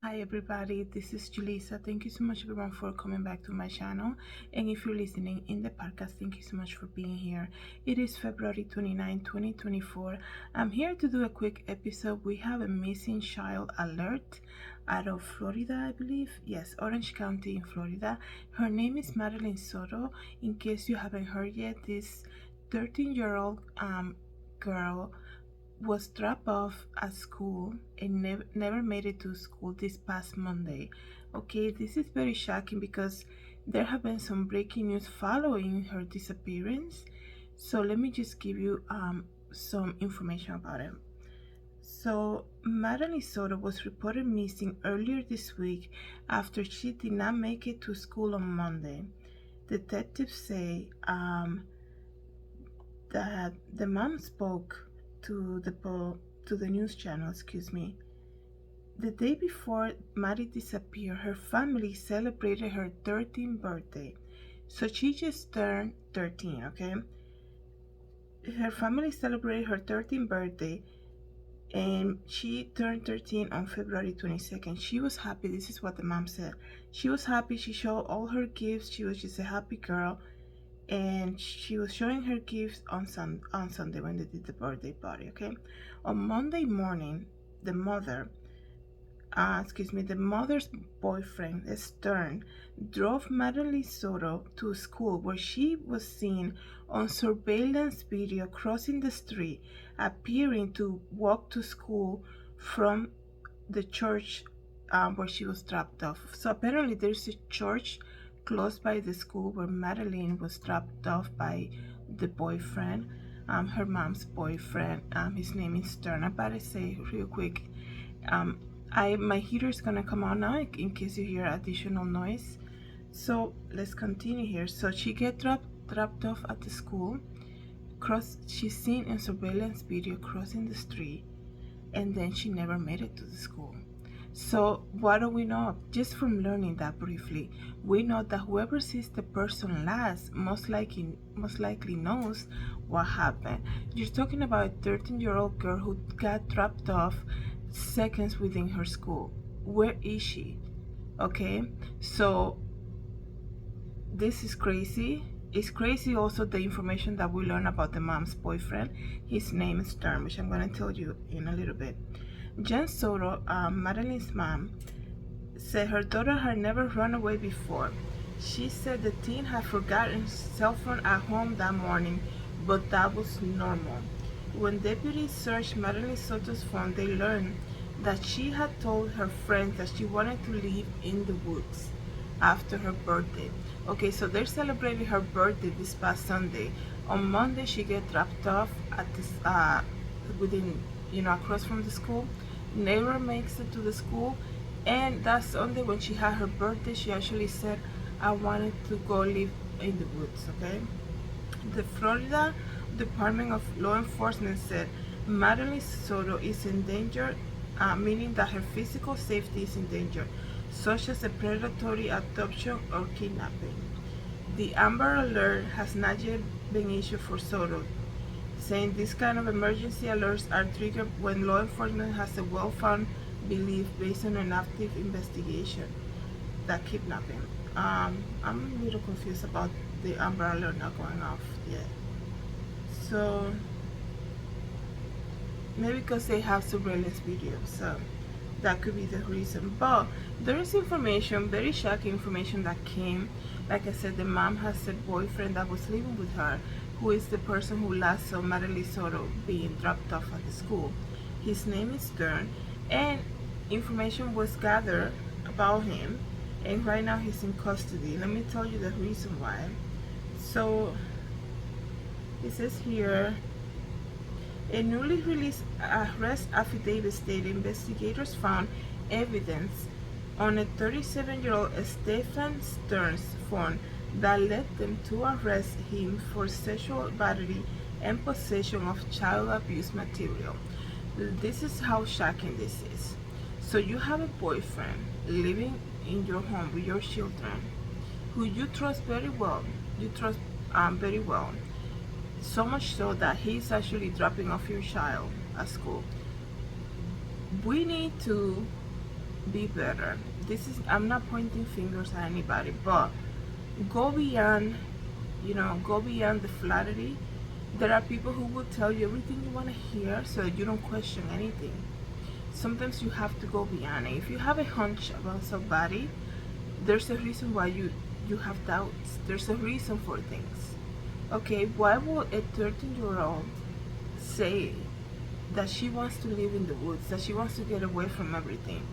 Hi everybody, this is Julissa. Thank you so much everyone for coming back to my channel. And if you're listening in the podcast, thank you so much for being here. It is February 29, 2024. I'm here to do a quick episode. We have a missing child alert out of Florida, I believe. Yes, Orange County in Florida. Her name is Madeline Soto. In case you haven't heard yet, this 13-year-old girl was dropped off at school and never made it to school this past Monday. Okay, this is very shocking because there have been some breaking news following her disappearance. So let me just give you some information about it. So Madeline Soto was reported missing earlier this week after she did not make it to school on Monday. Detectives say that the mom spoke to the news channel, excuse me. The day before Maddie disappeared, her family celebrated her 13th birthday. So she just turned 13, okay? Her family celebrated her 13th birthday and she turned 13 on February 22nd. She was happy. This is what the mom said. She was happy. She showed all her gifts. She was just a happy girl. And she was showing her gifts on Sunday when they did the birthday party, okay? On Monday morning, the mother's boyfriend, Stern, drove Madeline Soto to school where she was seen on surveillance video crossing the street, appearing to walk to school from the church where she was dropped off. So apparently there's a church close by the school where Madeline was dropped off by the boyfriend, her mom's boyfriend. His name is Stern. I better say real quick. My heater is gonna come on now in case you hear additional noise. So let's continue here. So she get dropped off at the school. She's seen in surveillance video crossing the street, and then she never made it to the school. So what do we know? Just from learning that briefly, we know that whoever sees the person last most likely knows what happened. You're talking about a 13-year-old girl who got dropped off seconds within her school. Where is she? Okay, so this is crazy. It's crazy also the information that we learn about the mom's boyfriend. His name is Stern, which I'm going to tell you in a little bit. Jen Soto, Madeline's mom, said her daughter had never run away before. She said the teen had forgotten his cell phone at home that morning, but that was normal. When deputies searched Madeline Soto's phone, they learned that she had told her friends that she wanted to live in the woods after her birthday. Okay, so they're celebrating her birthday this past Sunday. On Monday, she get dropped off at this across from the school. Never makes it to the school, and that Sunday when she had her birthday, she actually said, I wanted to go live in the woods. Okay, the Florida Department of Law Enforcement said Madeline Soto is in danger, meaning that her physical safety is in danger, such as a predatory abduction or kidnapping. The Amber Alert has not yet been issued for Soto, saying these kind of emergency alerts are triggered when law enforcement has a well-founded belief based on an active investigation that kidnapping. I'm a little confused about the Amber Alert not going off yet. So maybe because they have surveillance video, so that could be the reason. But there is information, very shocking information that came. Like I said, the mom has a boyfriend that was living with her, who is the person who last saw Madeline Soto being dropped off at the school. His name is Stern, and information was gathered about him, and right now he's in custody. Let me tell you the reason why. So it says here, a newly released arrest affidavit stated investigators found evidence on a 37-year-old Stephen Stern's phone that led them to arrest him for sexual battery and possession of child abuse material. This is how shocking this is. So you have a boyfriend living in your home with your children who you trust very well. You trust very well. So much so that he's actually dropping off your child at school. We need to be better. I'm not pointing fingers at anybody, but go beyond, go beyond the flattery. There are people who will tell you everything you want to hear so that you don't question anything. Sometimes you have to go beyond it. If you have a hunch about somebody, there's a reason why you have doubts. There's a reason for things. Okay, why would a 13-year-old say that she wants to live in the woods, that she wants to get away from everything,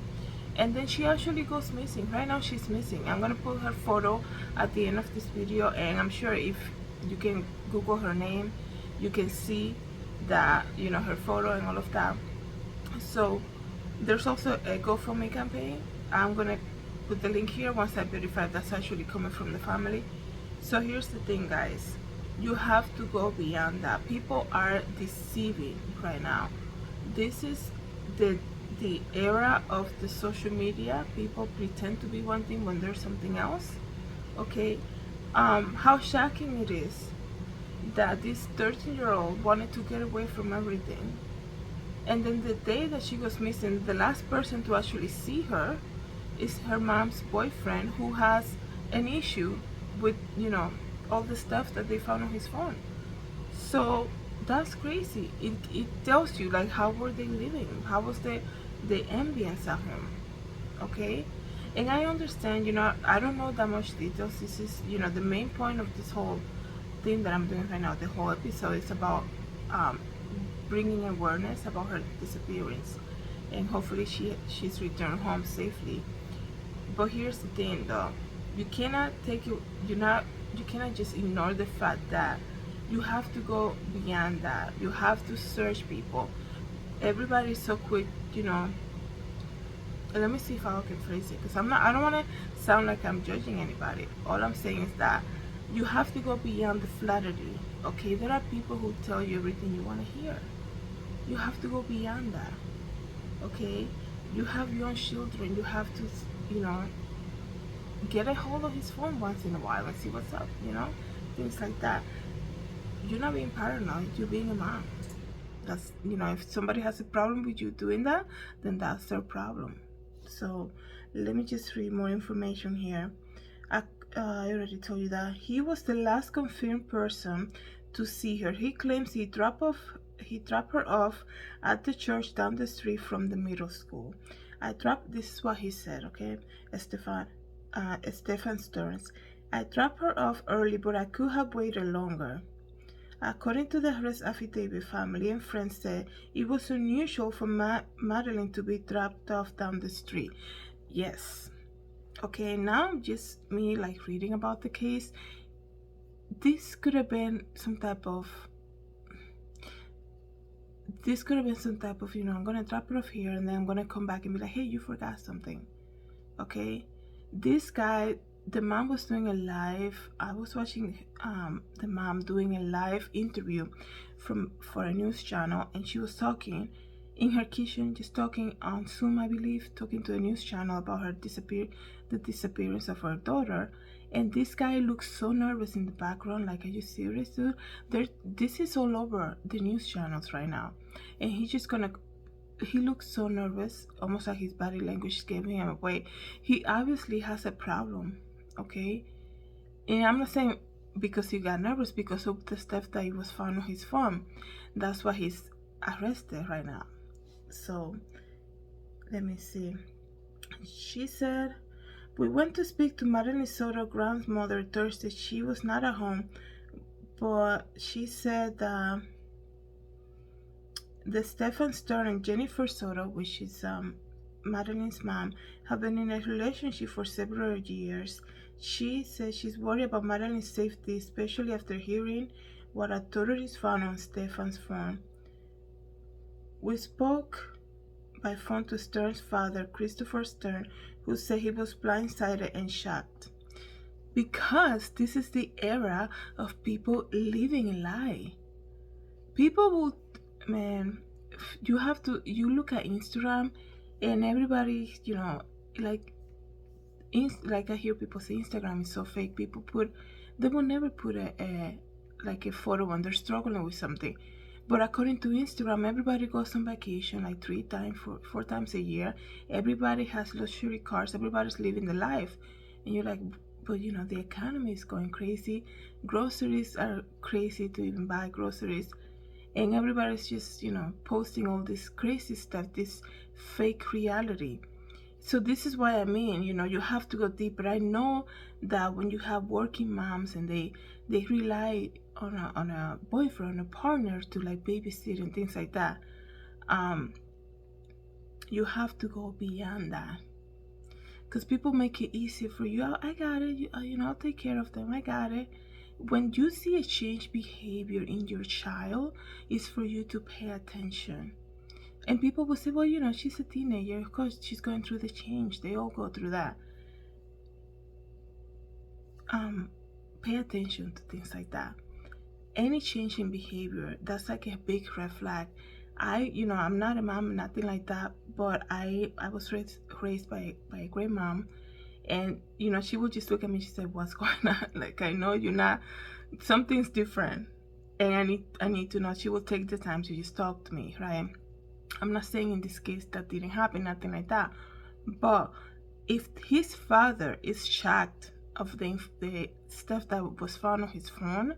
and then she actually goes missing? Right now she's missing. I'm gonna put her photo at the end of this video, and I'm sure if you can Google her name, you can see that, her photo and all of that. So there's also a GoFundMe campaign. I'm gonna put the link here once I verify that's actually coming from the family. So here's the thing, guys, you have to go beyond that. People are deceiving right now. This is the era of the social media. People pretend to be one thing when there's something else. Okay, how shocking it is that this 13-year-old wanted to get away from everything, and then the day that she was missing, the last person to actually see her is her mom's boyfriend, who has an issue with, all the stuff that they found on his phone. So that's crazy. It tells you, like, how were they living? How was the ambience of him? Okay? And I understand, I don't know that much details. This is, the main point of this whole thing that I'm doing right now, the whole episode is about bringing awareness about her disappearance, and hopefully she's returned home safely. But here's the thing, though, you cannot you cannot just ignore the fact that you have to go beyond that. You have to search people. Everybody's so quick, let me see if I can phrase it, because I don't want to sound like I'm judging anybody. All I'm saying is that you have to go beyond the flattery. Okay, there are people who tell you everything you want to hear. You have to go beyond that. Okay, you have young children. You have to, get a hold of his phone once in a while and see what's up. Things like that. You're not being paranoid. You're being a mom. That's, if somebody has a problem with you doing that, then that's their problem. So let me just read more information here. I already told you that he was the last confirmed person to see her. He claims he dropped her off at the church down the street from the middle school. This is what he said, okay? Stefan Stearns. I dropped her off early, but I could have waited longer. According to the arrest affidavit, family and friends said it was unusual for Madeline to be dropped off down the street. Yes. Okay, now just me like reading about the case. This could have been some type of, I'm gonna drop her off here and then I'm gonna come back and be like, hey, you forgot something. Okay, this guy, the mom was doing a live, I was watching the mom doing a live interview for a news channel, and she was talking in her kitchen, just talking on Zoom, I believe, talking to a news channel about the disappearance of her daughter. And this guy looks so nervous in the background, like, are you serious, dude? This is all over the news channels right now, and he looks so nervous, almost like his body language is giving him away. He obviously has a problem, okay? And I'm not saying because he got nervous, because of the stuff that was found on his phone. That's why he's arrested right now. So, let me see. She said, we went to speak to Madelinesoto grandmother Thursday. She was not at home, but she said that the Stefan Stern and Jennifer Soto, which is Madeline's mom, have been in a relationship for several years. She says she's worried about Madeline's safety, especially after hearing what authorities found on Stefan's phone. We spoke by phone to Stern's father, Christopher Stern, who said he was blindsided and shocked. Because this is the era of people living a lie. People will, man, you look at Instagram and everybody, like I hear people say Instagram is so fake. They will never put a photo when they're struggling with something. But according to Instagram, everybody goes on vacation like four times a year. Everybody has luxury cars. Everybody's living the life. And you're like, but the economy is going crazy. Groceries are crazy to even buy groceries. And everybody's just, posting all this crazy stuff, this fake reality. So this is what I mean, you have to go deeper. I know that when you have working moms and they rely on a boyfriend, a partner to like babysit and things like that, you have to go beyond that. Because people make it easy for you. I got it. I'll take care of them. I got it. When you see a change behavior in your child, it's for you to pay attention. And people will say, well, she's a teenager. Of course, she's going through the change. They all go through that. Pay attention to things like that. Any change in behavior, that's like a big red flag. I'm not a mom, nothing like that, but I was raised by a great mom. And, she would just look at me, she said, what's going on? Like, I know you're not, something's different. And I need to know. She will take the time to just talk to me, right? I'm not saying in this case that didn't happen, nothing like that. But if his father is shocked of the stuff that was found on his phone,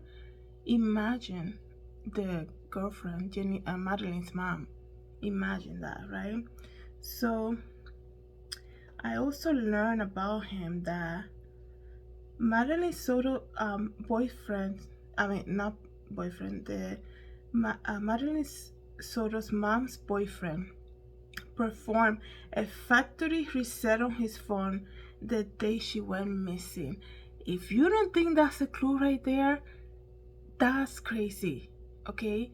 imagine the girlfriend, Madeline's mom. Imagine that, right? So I also learned about him that Madeline's Soto Madeline Soto's mom's boyfriend performed a factory reset on his phone the day she went missing. If you don't think that's a clue right there, that's crazy. Okay,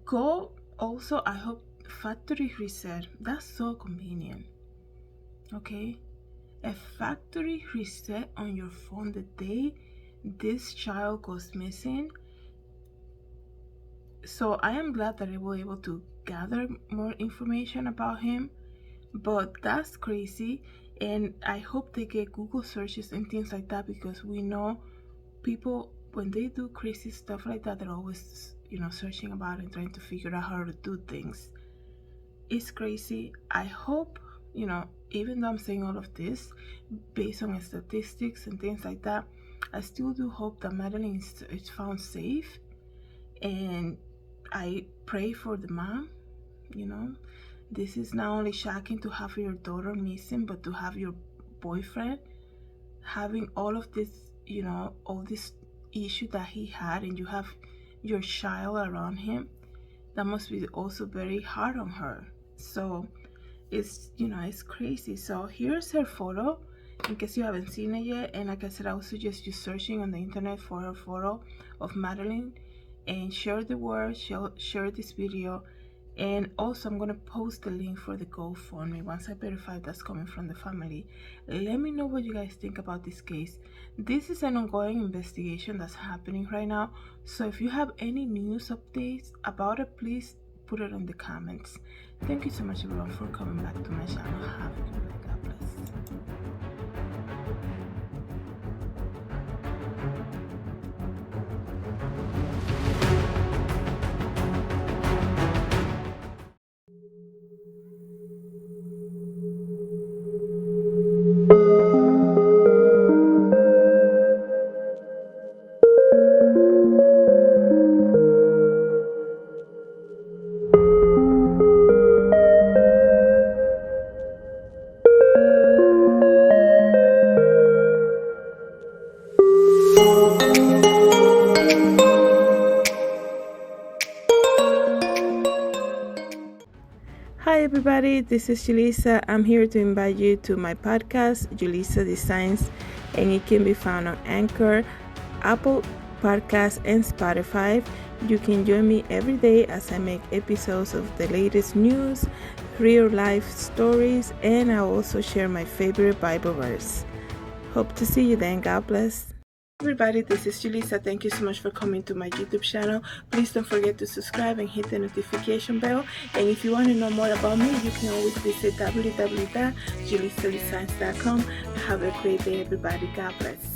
go also. I hope factory reset, that's so convenient. Okay, a factory reset on your phone the day this child goes missing. So I am glad that I was able to gather more information about him, but that's crazy. And I hope they get Google searches and things like that, because we know people, when they do crazy stuff like that, they're always searching about it and trying to figure out how to do things. It's crazy. I hope, even though I'm saying all of this based on statistics and things like that, I still do hope that Madeline is found safe. And I pray for the mom. This is not only shocking to have your daughter missing, but to have your boyfriend having all of this, all this issue that he had, and you have your child around him. That must be also very hard on her. So it's crazy. So here's her photo, in case you haven't seen it yet. And like I said, I would suggest you searching on the internet for her photo of Madeline, and share the word, share this video. And also, I'm gonna post the link for the GoFundMe once I verify that's coming from the family. Let me know what you guys think about this case. This is an ongoing investigation that's happening right now. So if you have any news updates about it, please put it in the comments. Thank you so much, everyone, for coming back to my channel. Have a good day. God bless. Hi everybody, this is Julissa. I'm here to invite you to my podcast, Julissadesigns, and it can be found on Anchor, Apple Podcasts, and Spotify. You can join me every day as I make episodes of the latest news, real life stories, and I also share my favorite Bible verse. Hope to see you then. God bless. Everybody, this is Julissa. Thank you so much for coming to my YouTube channel. Please don't forget to subscribe and hit the notification bell. And if you want to know more about me, you can always visit www.julissadesigns.com. Have a great day, everybody. God bless.